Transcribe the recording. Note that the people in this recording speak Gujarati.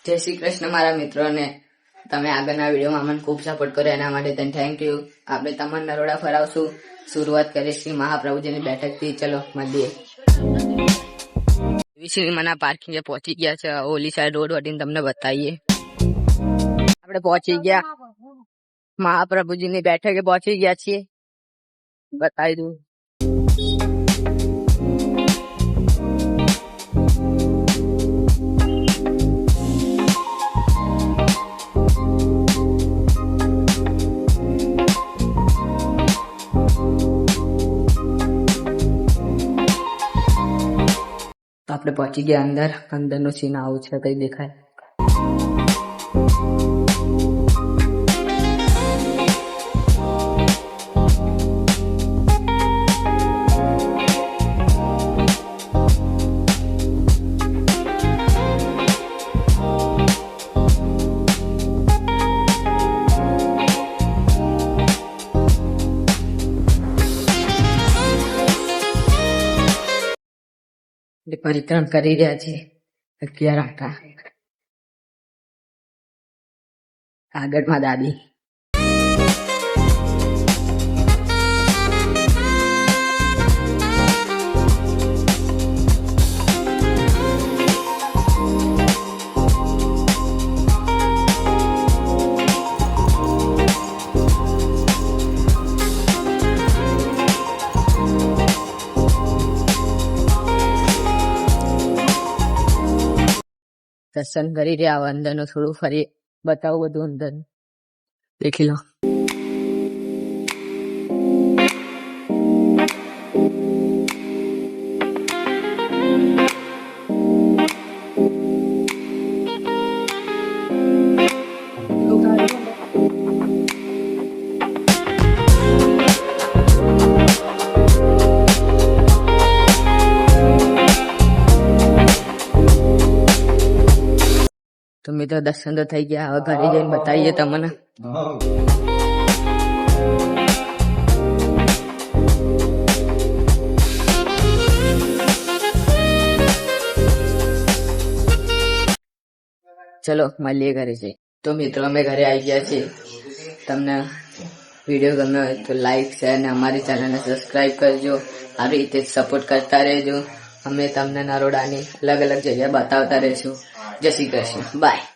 જય શ્રી કૃષ્ણ મારા મિત્રોને. તમે આગળના વિડીયોમાં અમને ખૂબ સપોર્ટ કર્યો એના માટે તને થેન્ક યુ. આપણે તમને નરોડા ફરાવશું. શરૂઆત કરીએ શ્રી મહાપ્રભુજીની બેઠકથી. ચલો મળીએ. વિશ્વમાના પાર્કિંગ પહોંચી ગયા છે. ઓલી સાઈડ રોડ વટીને તમને બતાવીએ. આપણે પહોંચી ગયા મહાપ્રભુજીની બેઠકે પહોંચી ગયા છીએ. બતાવી દઉં. આપણે પહોંચી ગયા અંદર. અંદરનું સીન આવું છે, કઈ દેખાય. પરિક્રમ કરી રહ્યા છે 11 આટા. આગળમાં દાદી. દર્શન કરી રહ્યા. અંદરનું થોડું ફરી બતાવું. બધું અંદર દેખી લો. તો મિત્રો દર્શન તો થઈ ગયા. હવે ઘરે જઈને બતાવીએ તમને. ચલો મળીએ ઘરે જઈ. તો મિત્રો અમે ઘરે આવી ગયા છીએ. તમને વિડીયો ગમ્યો હોય તો લાઈક શેર અને અમારી ચેનલને સબસ્ક્રાઈબ કરજો. આવી રીતે સપોર્ટ કરતા રહેજો. અમે તમને નરોડાની અલગ અલગ જગ્યા બતાવતા રહીશું. જય શ્રી કૃષ્ણ. બાય.